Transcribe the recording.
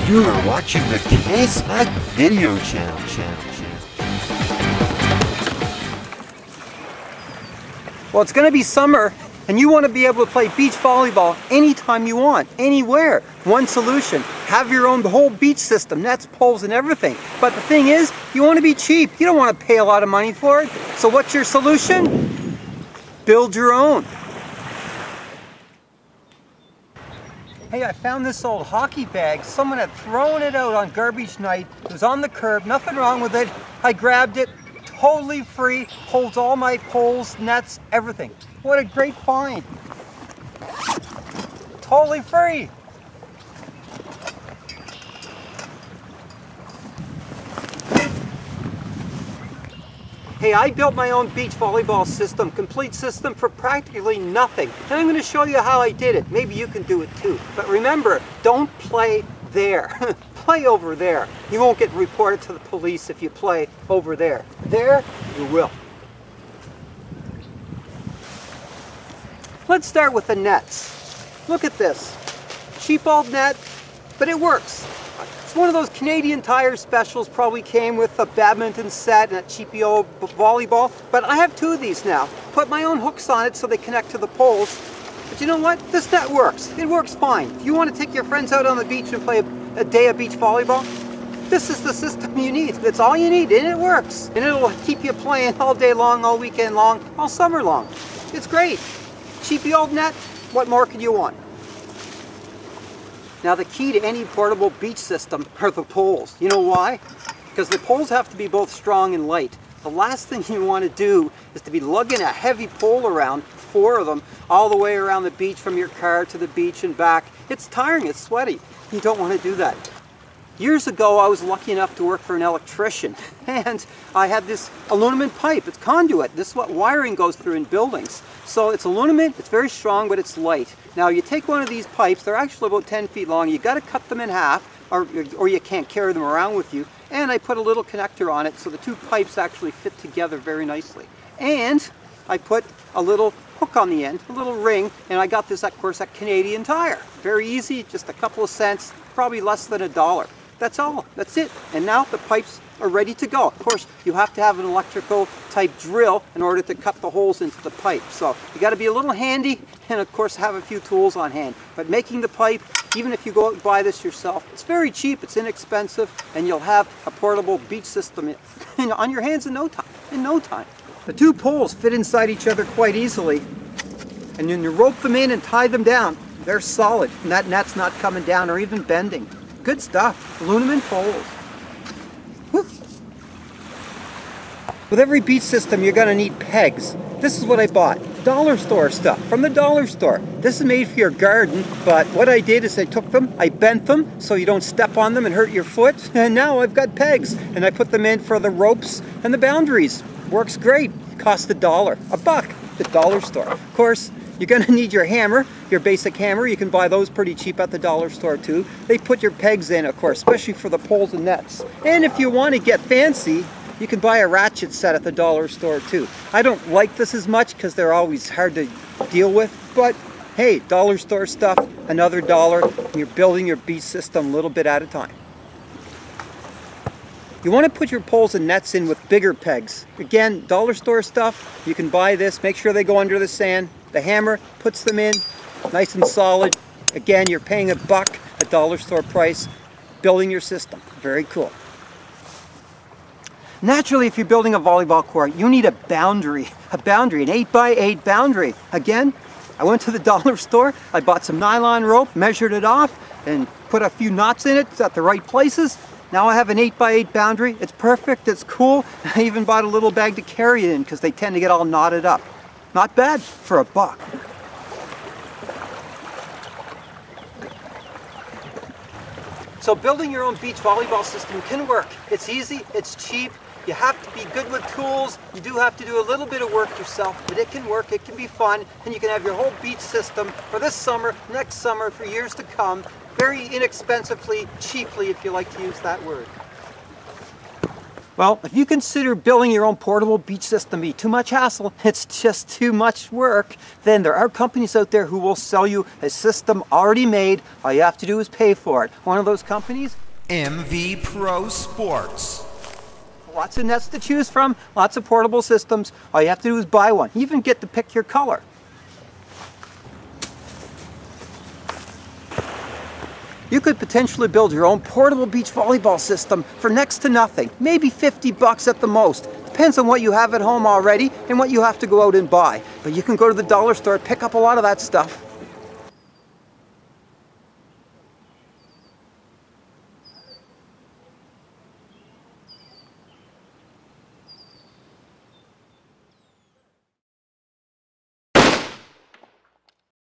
You are watching the K-Smug Video Channel. Well, it's going to be summer, and you want to be able to play beach volleyball anytime you want, anywhere. One solution, have your own whole beach system, nets, poles, and everything. But the thing is, you want to be cheap. You don't want to pay a lot of money for it. So what's your solution? Build your own. Hey, I found this old hockey bag. Someone had thrown it out on garbage night. It was on the curb, nothing wrong with it. I grabbed it, totally free, holds all my poles, nets, everything. What a great find. Totally free. Hey, I built my own beach volleyball system, complete system for practically nothing. And I'm going to show you how I did it. Maybe you can do it too. But remember, don't play there. Play over there. You won't get reported to the police if you play over there. There, you will. Let's start with the nets. Look at this. Cheap old net, but it works. It's one of those Canadian Tire specials, probably came with a badminton set and a cheapy old volleyball, but I have two of these now. Put my own hooks on it so they connect to the poles. But you know what? This net works. It works fine. If you want to take your friends out on the beach and play a day of beach volleyball, this is the system you need. It's all you need, and it works. And it'll keep you playing all day long, all weekend long, all summer long. It's great. Cheapy old net, what more could you want? Now the key to any portable beach system are the poles. You know why? Because the poles have to be both strong and light. The last thing you want to do is to be lugging a heavy pole around, 4 of them, all the way around the beach from your car to the beach and back. It's tiring, it's sweaty. You don't want to do that. Years ago, I was lucky enough to work for an electrician, and I had this aluminum pipe. It's conduit. This is what wiring goes through in buildings. So it's aluminum, it's very strong, but it's light. Now you take one of these pipes, they're actually about 10 feet long, you got to cut them in half, or you can't carry them around with you. And I put a little connector on it so the two pipes actually fit together very nicely. And I put a little hook on the end, a little ring, and I got this, of course, at Canadian Tire. Very easy, just a couple of cents, probably less than $1. That's all, that's it. And now the pipes are ready to go. Of course, you have to have an electrical type drill in order to cut the holes into the pipe. So you got to be a little handy and of course have a few tools on hand. But making the pipe, even if you go out and buy this yourself, it's very cheap, it's inexpensive, and you'll have a portable beach system on your hands in no time. The two poles fit inside each other quite easily, and then you rope them in and tie them down. They're solid, and that net's not coming down or even bending. Good stuff, aluminum poles. Woo. With every beach system, you're gonna need pegs. This is what I bought, dollar store stuff, from the dollar store. This is made for your garden, but what I did is I took them, I bent them so you don't step on them and hurt your foot, and now I've got pegs, and I put them in for the ropes and the boundaries. Works great, cost $1, $1, the dollar store. Of course, you're gonna need your hammer, your basic hammer. You can buy those pretty cheap at the dollar store too. They put your pegs in, of course, especially for the poles and nets. And if you want to get fancy, you can buy a ratchet set at the dollar store too. I don't like this as much because they're always hard to deal with, but hey, dollar store stuff, another $1, and you're building your beach system a little bit at a time. You want to put your poles and nets in with bigger pegs. Again, dollar store stuff, you can buy this, make sure they go under the sand. The hammer puts them in, nice and solid. Again, you're paying $1, a dollar store price, building your system. Very cool. Naturally, if you're building a volleyball court, you need a boundary, an 8x8 boundary. Again, I went to the dollar store, I bought some nylon rope, measured it off, and put a few knots in it, it's at the right places. Now I have an 8x8 boundary. It's perfect, it's cool. I even bought a little bag to carry it in because they tend to get all knotted up. Not bad for $1. So building your own beach volleyball system can work. It's easy, it's cheap. You have to be good with tools. You do have to do a little bit of work yourself, but it can work, it can be fun, and you can have your whole beach system for this summer, next summer, for years to come, very inexpensively, cheaply, if you like to use that word. Well, if you consider building your own portable beach system to be too much hassle, it's just too much work, then there are companies out there who will sell you a system already made. All you have to do is pay for it. One of those companies? MV Pro Sports. Lots of nets to choose from, lots of portable systems. All you have to do is buy one. You even get to pick your color. You could potentially build your own portable beach volleyball system for next to nothing, maybe 50 bucks at the most. Depends on what you have at home already and what you have to go out and buy. But you can go to the dollar store, pick up a lot of that stuff.